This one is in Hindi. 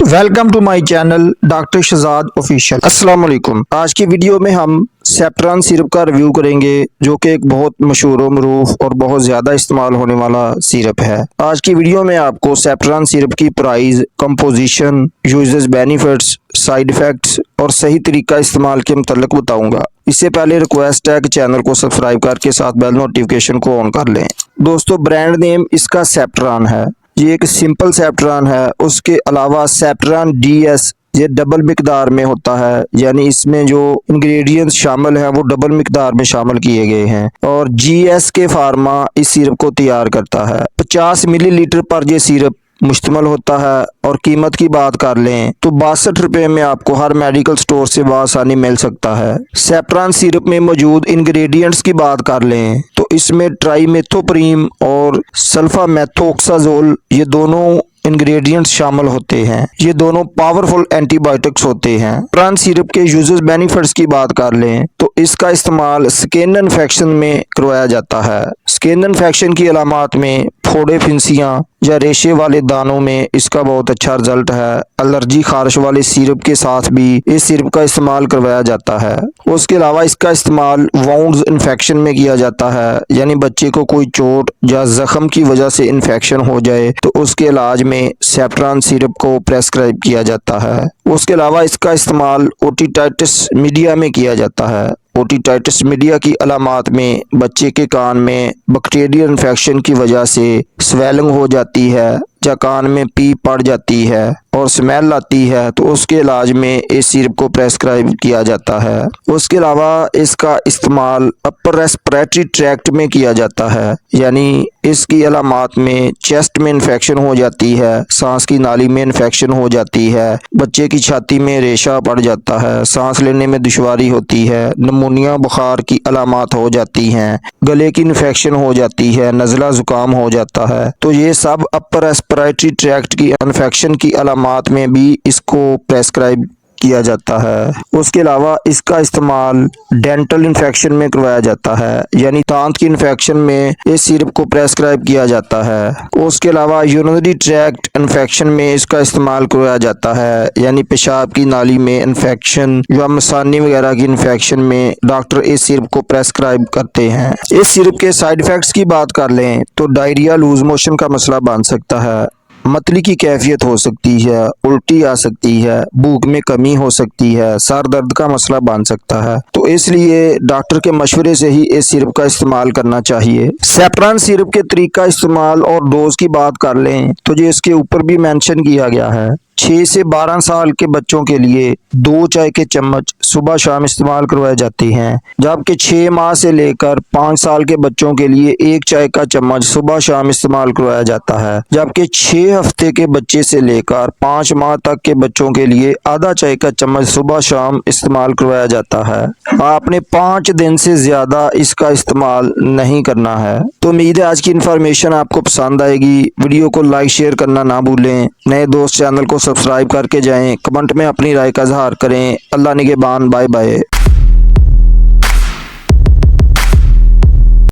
Welcome to my channel doctor Shahzad official. अस्सलाम वालेकुम। आज की वीडियो में हम सेप्ट्रान सिरप का रिव्यू करेंगे, जो कि एक बहुत मशहूर व मरूफ और बहुत ज़्यादा इस्तेमाल होने वाला सिरप है। आज की वीडियो में आपको सेप्ट्रान सिरप की price, composition, uses, benefits, side effects और सही तरीका इस्तेमाल के मुतल्लिक बताऊंगा। इससे पहले रिक्वेस्ट है कि चैनल को सब्सक्राइब करके साथ बेल नोटिफिकेशन को ऑन कर लें। दोस्तों, ब्रांड नेम इसका सेप्ट्रान है। ये एक सिंपल सेप्ट्रान है। उसके अलावा सेप्ट्रान DS ये डबल मिकदार में होता है, यानी इसमें जो इंग्रेडिएंट्स शामिल हैं वो डबल मिकदार में शामिल किए गए हैं। और GSK फार्मा इस सिरप को तैयार करता है। 50 मिलीलीटर पर ये सिरप मुश्तमल होता है। और कीमत की बात कर लें तो 62 रुपये में आपको हर मेडिकल स्टोर से आसानी मिल सकता है। सेप्ट्रान सिरप में मौजूद इंग्रेडिएंट्स की बात कर लें तो इसमें ट्राइमेथोप्रीम और सल्फामेथोक्साजोल ये दोनों इंग्रेडिएंट्स शामिल होते हैं। ये दोनों पावरफुल एंटीबायोटिक्स होते हैं। सेप्ट्रान सिरप के यूजेस, बेनिफिट्स की बात कर लें तो इसका इस्तेमाल स्किन इन्फेक्शन में करवाया जाता है। स्किन इन्फेक्शन की अलामात में फोड़े, फिंसियाँ या रेशे वाले दानों में इसका बहुत अच्छा रिजल्ट है। एलर्जी, खारिश वाले सिरप के साथ भी इस सिरप का इस्तेमाल करवाया जाता है। उसके अलावा इसका इस्तेमाल वाउंड्स इन्फेक्शन में किया जाता है, यानी बच्चे को कोई चोट या जख्म की वजह से इन्फेक्शन हो जाए तो उसके इलाज में सेप्ट्रान सिरप को प्रेस्क्राइब किया जाता है। उसके अलावा इसका इस्तेमाल ओटिटाइटिस मीडिया में किया जाता है। ओटिटाइटिस मीडिया की अलामात में बच्चे के कान में बैक्टीरियल इन्फेक्शन की वजह से स्वेलिंग हो जाती है या कान में पीप पड़ जाती है और स्मेल आती है, तो उसके इलाज में इस सिरप को प्रेस्क्राइब किया जाता है। उसके अलावा इसका इस्तेमाल अपर रेस्पिरेटरी ट्रैक्ट में किया जाता है, यानी इसकी अलामात में चेस्ट में इन्फेक्शन हो जाती है, सांस की नाली में इन्फेक्शन हो जाती है, बच्चे की छाती में रेशा पड़ जाता है, सांस लेने में दुश्वारी होती है, निमोनिया बुखार की अलामात हो जाती हैं, गले की इन्फेक्शन हो जाती है, नज़ला जुकाम हो जाता है। तो ये सब अपर रेस्पिरेटरी ट्रैक्ट की इन्फेक्शन की अलामात में भी इसको प्रेस्क्राइब किया जाता है। उसके अलावा इसका इस्तेमाल डेंटल इन्फेक्शन में करवाया जाता है, यानी दांत की इन्फेक्शन में इस सिरप को प्रेस्क्राइब किया जाता है। उसके अलावा यूरिनरी ट्रैक्ट इन्फेक्शन में इसका इस्तेमाल करवाया जाता है, यानी पेशाब की नाली में इन्फेक्शन या मसानी वगैरह की इन्फेक्शन में डॉक्टर इस सिरप को प्रेस्क्राइब करते हैं। इस सिरप के साइड इफेक्ट्स की बात कर लें तो डायरिया, लूज मोशन का मसला बन सकता है, मतली की कैफियत हो सकती है, उल्टी आ सकती है, भूख में कमी हो सकती है, सर दर्द का मसला बन सकता है। तो इसलिए डॉक्टर के मशवरे से ही इस सिरप का इस्तेमाल करना चाहिए। सेप्ट्रान सिरप के तरीका इस्तेमाल और डोज की बात कर लें तो ये इसके ऊपर भी मेंशन किया गया है। 6 से 12 साल के बच्चों के लिए 2 चाय के चम्मच सुबह शाम इस्तेमाल करवाए जाते हैं, जबकि 6 माह से लेकर 5 साल के बच्चों के लिए 1 चाय का चम्मच सुबह शाम इस्तेमाल करवाया जाता है, जबकि 6 हफ्ते के बच्चे से लेकर 5 माह तक के बच्चों के लिए आधा चाय का चम्मच सुबह शाम इस्तेमाल करवाया जाता है। आपने 5 दिन से ज्यादा इसका इस्तेमाल नहीं करना है। तो उम्मीद है आज की इन्फॉर्मेशन आपको पसंद आएगी। वीडियो को लाइक शेयर करना ना भूलें। नए दोस्त चैनल को सब्सक्राइब करके जाएं। कमेंट में अपनी राय का इजहार करें। अल्लाह निगहबान। Bye bye.